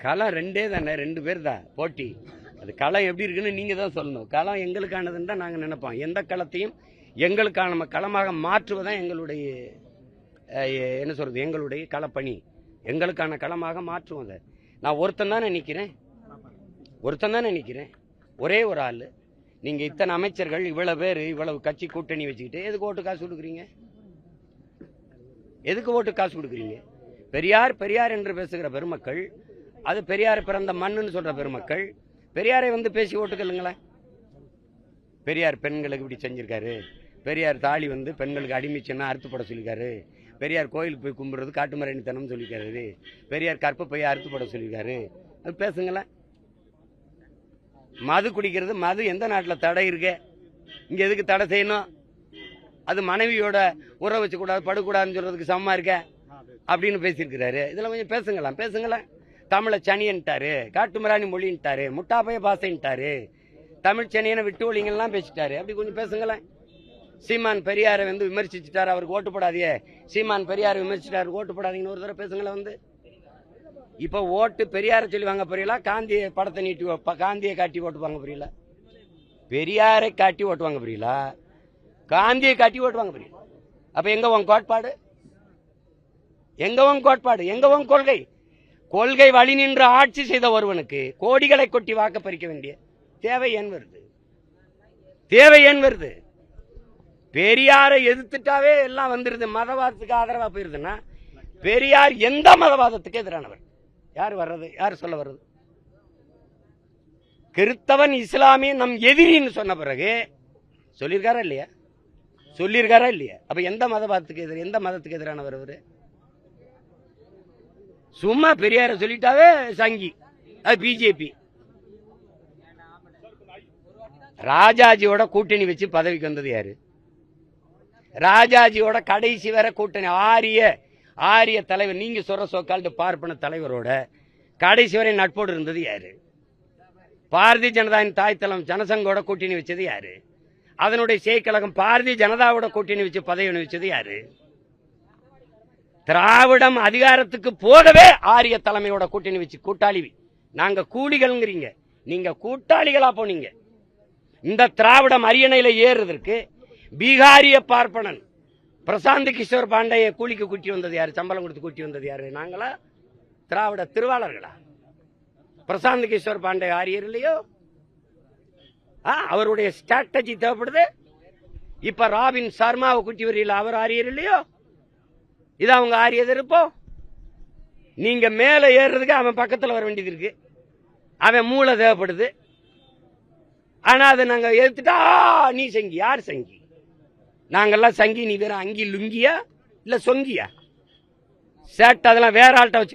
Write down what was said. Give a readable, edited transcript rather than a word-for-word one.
களம் ரெண்டே தானே, 2 பேர் தான் போட்டி. அது களம் எப்படி இருக்குன்னு நீங்க தான் சொல்லணும். களம் எங்களுக்கானதுன்னு தான் நாங்க நினைப்போம். எந்த களத்தையும் எங்களுக்கான களமாக மாற்றுவதான் எங்களுடைய என்ன சொல்றது, எங்களுடைய களப்பணி. எங்களுக்கான களமாக மாற்றுவோம். அதை நான் ஒருத்தன் தானே நிக்கிறேன், ஒரே ஒரு ஆள். நீங்க இத்தனை அமைச்சர்கள், இவ்வளவு பேர், இவ்வளவு கட்சி கூட்டணி வச்சுக்கிட்டு எதுக்கு ஓட்டு காசு கொடுக்குறீங்க? எதுக்கு ஓட்டு காசு கொடுக்குறீங்க? பெரியார் பெரியார் என்று பேசுகிற பெருமக்கள், அது பெரியார் பிறந்த மண்ணுன்னு சொல்ற பெருமக்கள், பெரியாரை வந்து பேசி ஓட்டுக்கலுங்களேன். பெரியார் பெண்களுக்கு இப்படி செஞ்சிருக்காரு, பெரியார் தாலி வந்து பெண்களுக்கு அடிமைச்சுன்னா அறுத்துப்பட சொல்லியிருக்காரு, பெரியார் கோயிலுக்கு போய் கும்பிடுறது காட்டுமரணித்தனம் சொல்லியிருக்காரு, பெரியார் கற்ப போய் அறுத்துப்பட சொல்லியிருக்காரு, அது பேசுங்களேன். மது குடிக்கிறது, மது எந்த நாட்டில் தடை இருக்கு? இங்க எதுக்கு தடை செய்யணும்? அது மனைவியோட உறவு வச்சக்கூடாது, படக்கூடாதுன்னு சொல்றதுக்கு சமமா இருக்க அப்படின்னு பேசியிருக்கிறாரு. இதெல்லாம் கொஞ்சம் பேசுங்களேன். தமிழை சனியன்ட்டாரு, காட்டுமிராணி மொழின்ட்டாரு, முட்டாப்பைய பாசைன்ட்டாரு, தமிழ் சனியனை விட்டு ஒழிங்கெல்லாம் பேசிட்டாரு. அப்படி கொஞ்சம் பேசுங்களேன். சீமான் பெரியாரை வந்து விமர்சிச்சுட்டாரு, அவருக்கு ஓட்டு போடாதியே. சீமான் பெரியாரை விமர்சிட்டாரு, ஓட்டு போடாதீங்கன்னு ஒரு தடவை பேசுங்களேன். வந்து இப்ப ஓட்டு பெரியாரை சொல்லி வாங்க புரியல, காந்தியை படத்தை நீட்டி காந்தியை காட்டி ஓட்டு வாங்க புரியல, பெரியாரை காட்டி ஓட்டு வாங்க புரியல, காந்தியை காட்டி ஓட்டு வாங்க புரியல. அப்ப எங்க உன் கோட்பாடு? எங்க உன் கொள்கை? கொள்கை வழி நின்று ஆட்சி செய்த ஒருவனுக்கு கோடிகளை கொட்டி வாக்க பறிக்க வேண்டிய தேவை ஏன் வருது? பெரியாரை எதிர்த்துட்டாவே எல்லாம் வந்துருது. மதவாதத்துக்கு ஆதரவா போயிருதுன்னா பெரியார் எந்த மதவாதத்துக்கு எதிரானவர்? யார் சொல்ல வர்றது? கிறிஸ்தவன் இஸ்லாமிய நம் எதிரின்னு சொன்ன பிறகு சொல்லியிருக்காரா இல்லையா? அப்ப எந்த மதத்துக்கு எதிரானவர் அவரு? சும்மா பெரியார சொல்லிட்டாவே சங்கி, அது பிஜேபி. ராஜாஜியோட கூட்டணி வச்சு பதவிக்கு வந்தது யாரு? ராஜாஜியோட கடைசி வர கூட்டணி ஆரிய தலைவர், நீங்க சொல்ற சோக்கால்டு பார்ப்பன தலைவரோட கடைசி வரை நட்போடு இருந்தது யாரு? பாரதிய ஜனதாவின் தாய்த்தலம் ஜனசங்கோட கூட்டணி வச்சது யாரு? அதனுடைய செயற்கழகம் பாரதிய ஜனதாவோட கூட்டணி வச்சு பதவி வச்சது யாரு? திராவிடம் அதிகாரத்துக்கு போகவே ஆரிய தலைமையோட கூட்டணி வச்சு கூட்டாளி. நாங்க கூலிகள்ங்கிறீங்க, நீங்க கூட்டாளிகளா போனீங்க. இந்த திராவிடம் அரியணையில ஏறுவதற்கு பீகாரிய பார்ப்பனன் பிரசாந்த் கிஷோர் பாண்டைய கூலிக்கு கூட்டி வந்தது யாரு? சம்பளம் கொடுத்து கூட்டி வந்தது யாரு? நாங்களா? திராவிட திருவாளர்களா? பிரசாந்த் கிஷோர் பாண்டே ஆரியர் இல்லையோ? அவருடைய ஸ்ட்ராட்டஜி தேவைப்படுது. இப்ப ராபின் சர்மாவை கூட்டி வரீங்களா, அவர் ஆரியர் இல்லையோ? இது அவங்க ஆரிய எதிர்ப்போ? நீங்க மேல ஏறுறதுக்கு அவன் பக்கத்துல வர வேண்டியது இருக்கு, அவன் மூளை தேவைப்படுது. ஆனா அதை நாங்க எடுத்துட்டா நீ சங்கி. யார் சங்கி? நாங்கெல்லாம் சங்கி, நீ வேற அங்கி லுங்கியா இல்ல சொங்கியா? சேட் அதெல்லாம் வேற ஆள்கிட்ட வச்சு